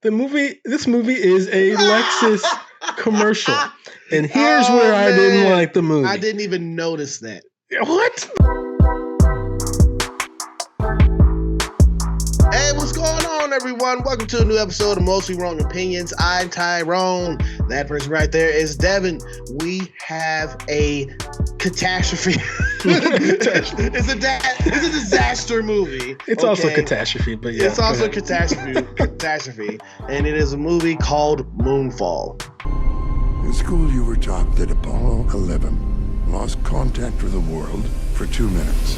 This movie is a Lexus commercial. And here's where I didn't like the movie. I didn't even notice that. What? Hey, what's going on, everyone? Welcome to a new episode of Mostly Wrong Opinions. I'm Tyrone. That person right there is Devin. We have a catastrophe. It's a disaster movie. It's also a catastrophe, but yeah. It's also a catastrophe. And it is a movie called Moonfall. In school, you were taught that Apollo 11 lost contact with the world for 2 minutes.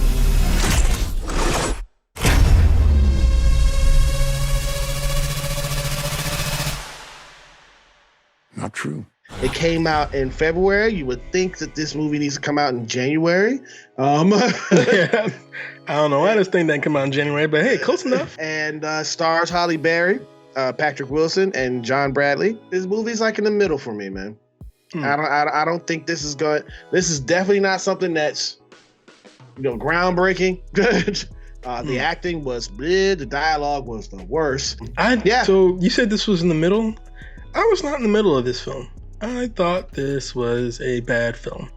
Not true. It came out in February. You would think that this movie needs to come out in January. Yeah. I don't know why this thing didn't come out in January, but hey, close enough. And stars Halle Berry, Patrick Wilson, and John Bradley. This movie's like in the middle for me, man. I don't think this is good. This is definitely not something that's, groundbreaking. The acting was bleh, the dialogue was the worst. So you said this was in the middle? I was not in the middle of this film. I thought this was a bad film.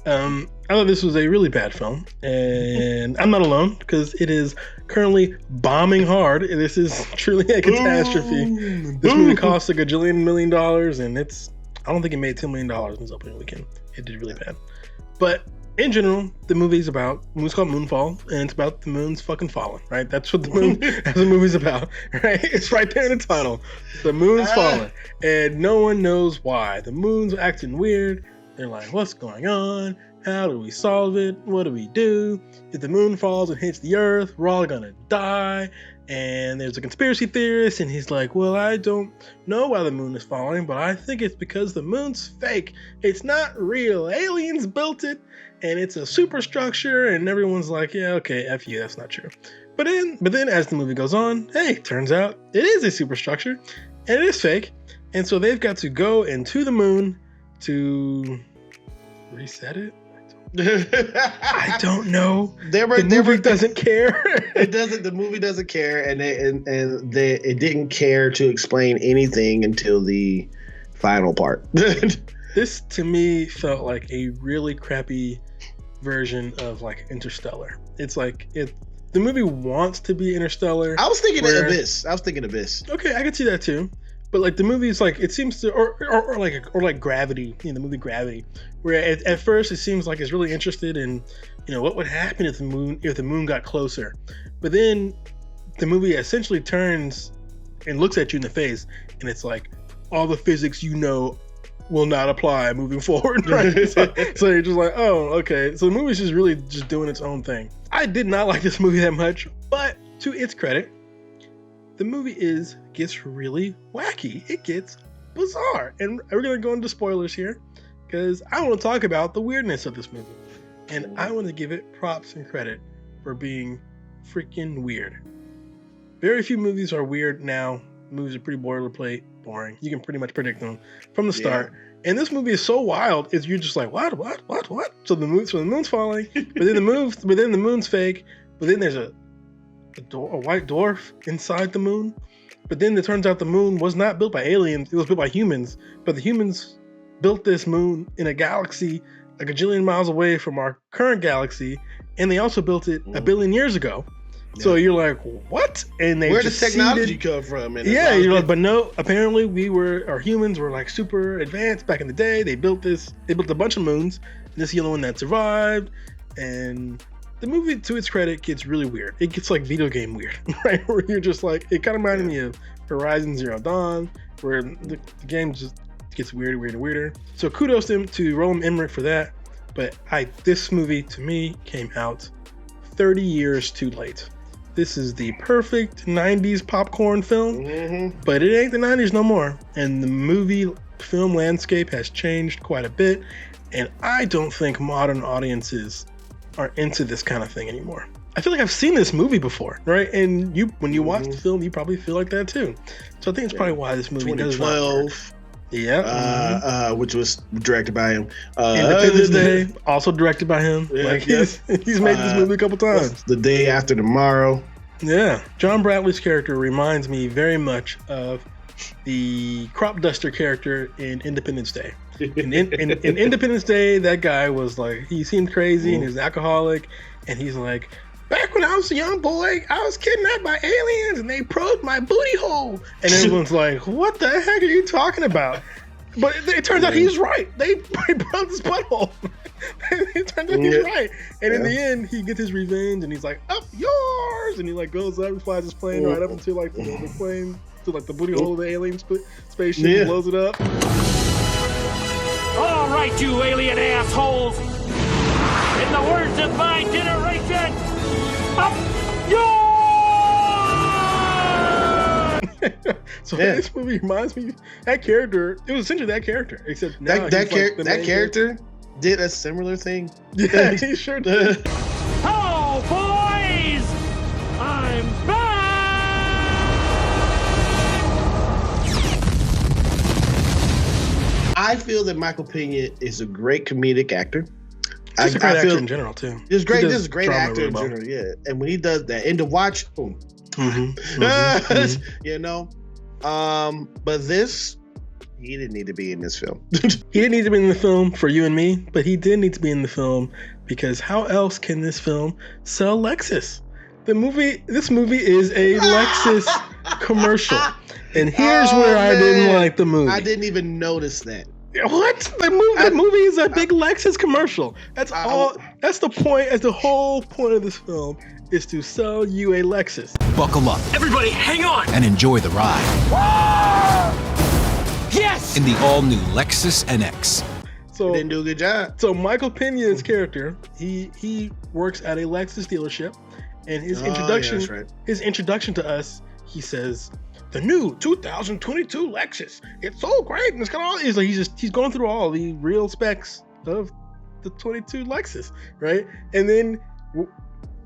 I thought this was a really bad film, and I'm not alone because it is currently bombing hard. This is truly a catastrophe. This movie cost like $1 million, and I don't think it made $10 million in its opening weekend. It did really bad. But in general, the movie's called Moonfall, and it's about the moon's fucking falling, right? That's what the movie's about, right? It's right there in the title. The moon's falling, and no one knows why. The moon's acting weird. They're like, what's going on? How do we solve it? What do we do? If the moon falls and hits the earth, we're all gonna die. And there's a conspiracy theorist, and he's like, well, I don't know why the moon is falling, but I think it's because the moon's fake. It's not real. Aliens built it, and it's a superstructure, and everyone's like, yeah, okay, F you, that's not true. But then as the movie goes on, hey, turns out it is a superstructure, and it is fake. And so they've got to go into the moon to reset it. I don't know. The movie doesn't care. It doesn't. The movie doesn't care, and it didn't care to explain anything until the final part. This to me felt like a really crappy version of like Interstellar. It's like the movie wants to be Interstellar. I was thinking Abyss. Okay, I could see that too. But like the movie is like, it seems to, or like Gravity, the movie Gravity, where at first it seems like it's really interested in, what would happen if the moon got closer. But then the movie essentially turns and looks at you in the face, and it's like all the physics will not apply moving forward. Right? so you're just like, oh, okay. So the movie's just really just doing its own thing. I did not like this movie that much, but to its credit, the movie gets really wacky. It gets bizarre. And we're going to go into spoilers here because I want to talk about the weirdness of this movie. And I want to give it props and credit for being freaking weird. Very few movies are weird now. Movies are pretty boilerplate, boring. You can pretty much predict them from the start. Yeah. And this movie is so wild, you're just like, what? So the moon's falling, but then the moon's fake, but then there's a white dwarf inside the moon. But then it turns out the moon was not built by aliens, it was built by humans. But the humans built this moon in a galaxy like 1 billion miles away from our current galaxy, and they also built it 1 billion years ago. Yeah. So you're like, what? And where does technology come from? Yeah, you're like, but no, apparently our humans were like super advanced back in the day. They built a bunch of moons, and this is the only one that survived. And the movie, to its credit, gets really weird. It gets like video game weird, right? Where you're just like, it kind of reminded me of Horizon Zero Dawn, where the game just gets weirder. So kudos to Roland Emmerich for that. But this movie, to me, came out 30 years too late. This is the perfect 90s popcorn film, but it ain't the 90s no more. And the film landscape has changed quite a bit. And I don't think modern audiences are into this kind of thing anymore. I feel like I've seen this movie before, right? And when you watch the film, you probably feel like that too. So I think it's probably why this movie does not work. 2012. Yeah. Which was directed by him. Independence Day, also directed by him. Yeah, he's made this movie a couple times. The Day After Tomorrow. Yeah. John Bradley's character reminds me very much of the crop duster character in Independence Day. In Independence Day, that guy was like, he seemed crazy and he was an alcoholic, and he's like, back when I was a young boy, I was kidnapped by aliens and they probed my booty hole. And everyone's like, what the heck are you talking about? But it turns out he's right. They probed his butthole. It turns out he's right. And in the end, he gets his revenge and he's like, up yours! And he like goes up and flies his plane right up into like the plane, to like the booty hole of the alien spaceship and blows it up. All right, you alien assholes! In the words of my generation, up yours! So this movie reminds me, that character, it was essentially that character, except now that character did a similar thing. Yeah, he sure did. Oh, boys! I'm back! I feel that Michael Pena is a great comedic actor. He's a great actor in general, too. He's great. This is a great actor in general, yeah. And when he does that, and to watch, boom. You know, but this, he didn't need to be in this film. He didn't need to be in the film for you and me, but he did need to be in the film because how else can this film sell Lexus? This movie is a Lexus commercial, and here's where I didn't like the movie. I didn't even notice that. What? The movie is a big Lexus commercial. That's all. That's the point. As the whole point of this film is to sell you a Lexus. Buckle up. Everybody, hang on! And enjoy the ride. Yes! In the all-new Lexus NX. So didn't do a good job. So Michael Pena's character, he works at a Lexus dealership, and his introduction to us, he says, the new 2022 Lexus. It's so great, and it's got all. He's going through all the real specs of the 22 Lexus, right? And then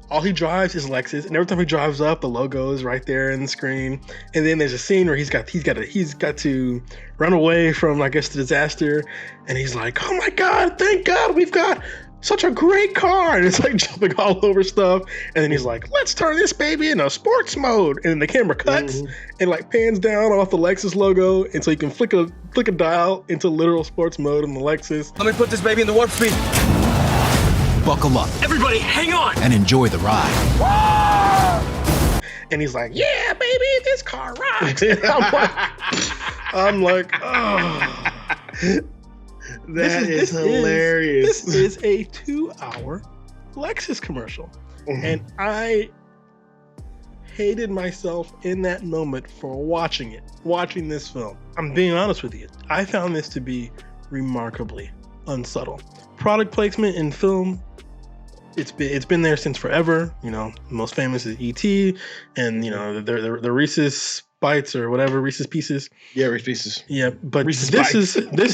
all he drives is Lexus, and every time he drives up, the logo is right there in the screen. And then there's a scene where he's got to run away from, I guess, the disaster, and he's like, "Oh my God! Thank God we've got such a great car!" And it's like jumping all over stuff. And then he's like, "Let's turn this baby into sports mode." And then the camera cuts and like pans down off the Lexus logo, and so you can flick a dial into literal sports mode on the Lexus. Let me put this baby into warp speed. Buckle up. Everybody, hang on! And enjoy the ride. And he's like, "Yeah, baby, this car rocks." And I'm like, oh. That is hilarious. This is a 2-hour Lexus commercial. And I hated myself in that moment for watching this film. I'm being honest with you. I found this to be remarkably unsubtle. Product placement in film, it's been there since forever. You know, most famous is E.T. and, you know, the Reese's Bites or whatever, Reese's Pieces. Yeah, Reese's Pieces. Yeah, but this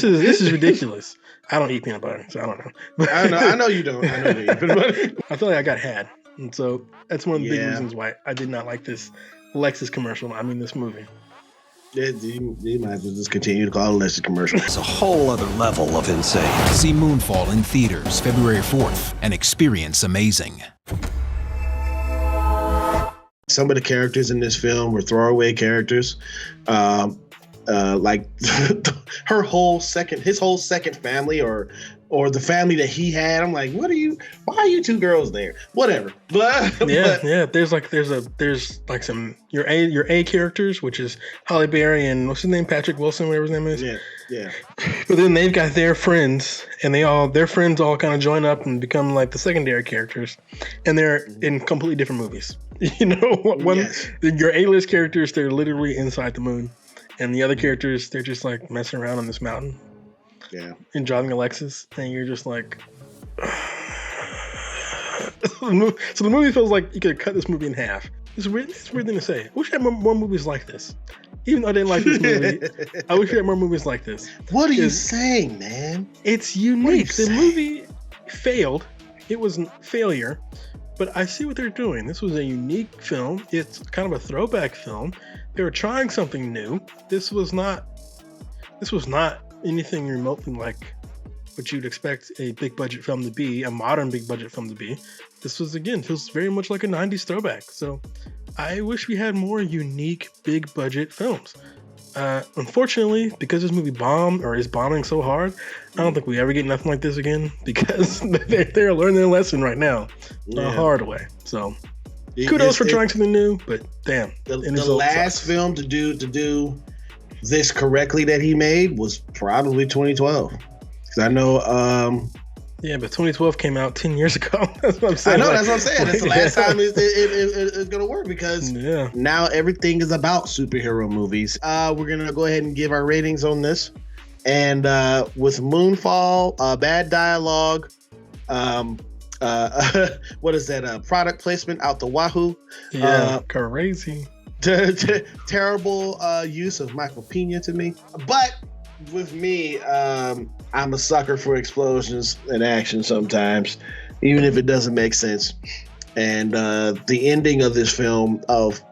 is ridiculous. I don't eat peanut butter, so I don't know. I know you don't. I know you eat peanut butter. I feel like I got had, and so that's one of the big reasons why I did not like this Lexus commercial. I mean, this movie. Yeah, you might as well just continue to call it a Lexus commercial. It's a whole other level of insane. See Moonfall in theaters February 4th and experience amazing. Some of the characters in this film were throwaway characters. Like his whole second family or the family that he had. I'm like, why are you two girls there? Whatever. But there's some your A characters, which is Halle Berry and what's his name, Patrick Wilson, whatever his name is. Yeah. But then they've got their friends, and their friends all kind of join up and become like the secondary characters, and they're in completely different movies. You know, your A-list characters, they're literally inside the moon, and the other characters, they're just like messing around on this mountain. Yeah. And driving a Lexus, and you're just like. So the movie feels like you could cut this movie in half. It's a weird thing to say. I wish I had more movies like this. Even though I didn't like this movie, I wish we had more movies like this. What are you saying, man? It's unique. The movie failed. It was a failure, but I see what they're doing. This was a unique film. It's kind of a throwback film. They were trying something new. This was not anything remotely like what you'd expect a big budget film to be, a modern big budget film to be. This was, again, feels very much like a 90s throwback. So I wish we had more unique big budget films. Unfortunately, because this movie bombed or is bombing so hard, I don't think we ever get nothing like this again because they're learning their lesson right now the hard way. So kudos for trying something new, but damn. The last film to do this correctly that he made was probably 2012. Because I know... yeah, but 2012 came out 10 years ago. That's what I'm saying. I know, that's what I'm saying. That's the last time it's going to work because now everything is about superhero movies. We're going to go ahead and give our ratings on this. And with Moonfall, bad dialogue, what is that? Product placement out the wahoo. Yeah, crazy. Terrible use of Michael Pena to me. But with me, I'm a sucker for explosions and action sometimes, even if it doesn't make sense. And the ending of this film, of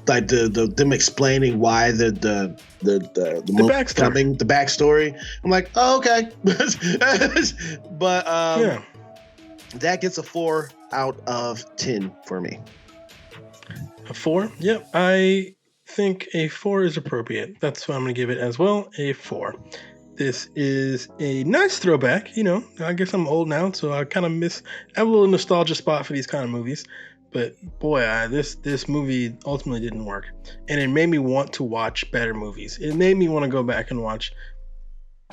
like them explaining why the backstory. I'm like, oh, okay, but that gets a 4 out of 10 for me. A 4? Yep, I think a 4 is appropriate. That's what I'm going to give it as well, a 4. This is a nice throwback. I guess I'm old now, so I kind of I have a little nostalgia spot for these kind of movies. But boy, this movie ultimately didn't work. And it made me want to watch better movies. It made me want to go back and watch.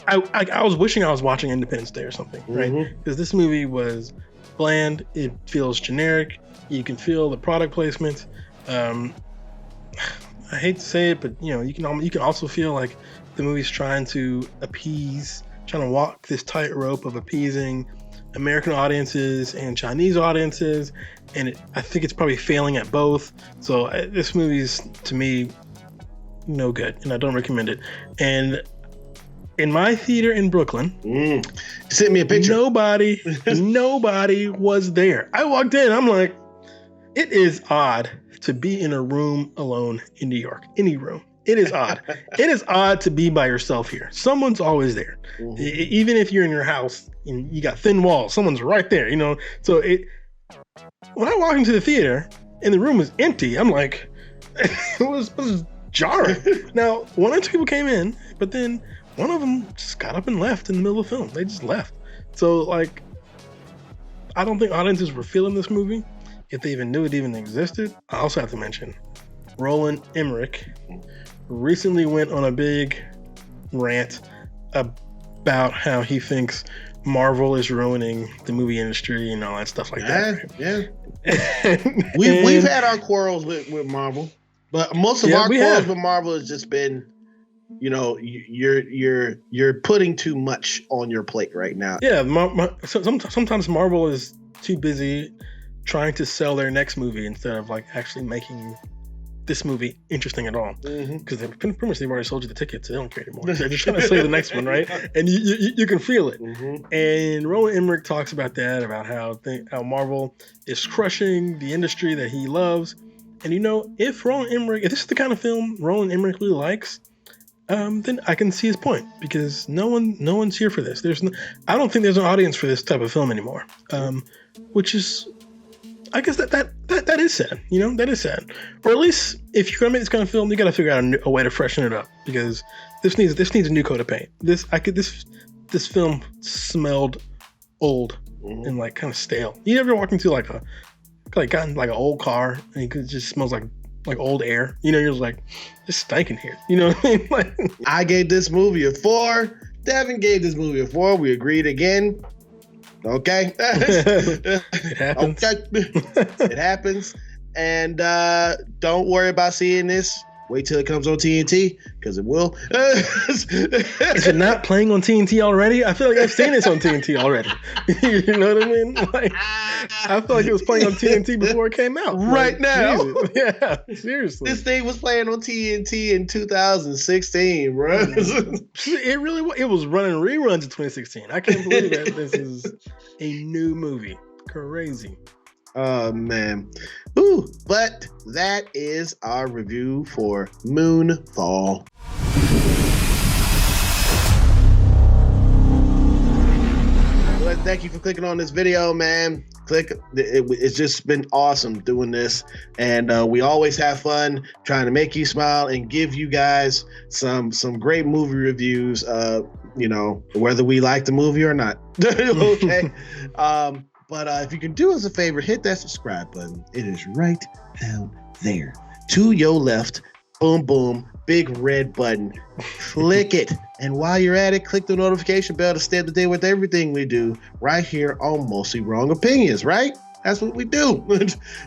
I was wishing I was watching Independence Day or something, right? Because this movie was bland. It feels generic. You can feel the product placement. I hate to say it, but you can also feel like the movie's trying to walk this tightrope of appeasing American audiences and Chinese audiences, and I think it's probably failing at both. So this movie's, to me, no good, and I don't recommend it. And in my theater in Brooklyn, send me a picture. Nobody was there. I walked in, I'm like, it is odd to be in a room alone in New York. Any room. It is odd. It is odd to be by yourself here. Someone's always there. Even if you're in your house and you got thin walls, someone's right there, So when I walked into the theater and the room was empty, I'm like, it was jarring. Now, 1 or 2 people came in, but then one of them just got up and left in the middle of the film. They just left. So, I don't think audiences were feeling this movie, if they even knew it even existed. I also have to mention, Roland Emmerich recently went on a big rant about how he thinks Marvel is ruining the movie industry and all that stuff like that. Yeah. We've had our quarrels with Marvel, but most of our quarrels with Marvel has just been, you're putting too much on your plate right now. Yeah, sometimes Marvel is too busy trying to sell their next movie instead of actually making this movie interesting at all, because pretty much they've already sold you the tickets. They don't care anymore. They're just trying to sell you the next one, right? And you can feel it. And Roland Emmerich talks about that, about how Marvel is crushing the industry that he loves. And if this is the kind of film Roland Emmerich really likes, then I can see his point, because no one's here for this. I don't think there's an audience for this type of film anymore, which is, I guess that is sad. That is sad. Or at least if you're gonna make this kind of film, you got to figure out a way to freshen it up, because this needs a new coat of paint. This film smelled old and kind of stale. You ever walk into gotten an old car and it just smells like old air? You're just like, it's stinking here. You know what I mean? I gave this movie a 4. Devin gave this movie a 4. We agreed again. Okay. It happens. Okay. It happens. And don't worry about seeing this. Wait till it comes on TNT, because it will. Is it not playing on TNT already? I feel like I've seen this on TNT already. You know what I mean? I feel like it was playing on TNT before it came out. Right now. Jesus. Yeah, seriously. This thing was playing on TNT in 2016, bro. It was running reruns in 2016. I can't believe that this is a new movie. Crazy. Oh, man. Ooh, but that is our review for Moonfall. Well, thank you for clicking on this video, man. Click. It's just been awesome doing this, and we always have fun trying to make you smile and give you guys some great movie reviews. You know, whether we like the movie or not. Okay. But if you can do us a favor, hit that subscribe button. It is right down there to your left. Boom, boom, big red button. Click it. And while you're at it, click the notification bell to stay up to date with everything we do right here on Mostly Wrong Opinions, right? That's what we do.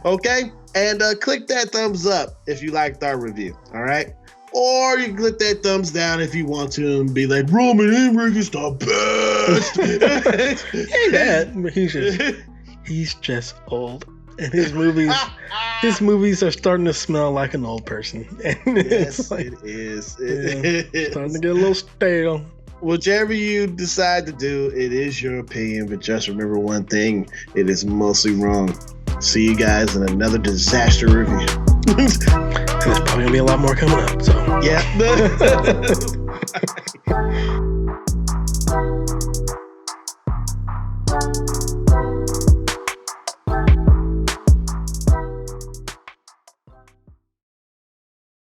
Okay? And click that thumbs up if you liked our review, all right? Or you can click that thumbs down if you want to and be like, Roman Emmerich is the best. Ain't that, but he's just old. And his movies are starting to smell like an old person. And yes, like, it is. It is. Starting to get a little stale. Whichever you decide to do, it is your opinion. But just remember one thing: it is mostly wrong. See you guys in another disaster review. There's probably gonna be a lot more coming up. So yeah.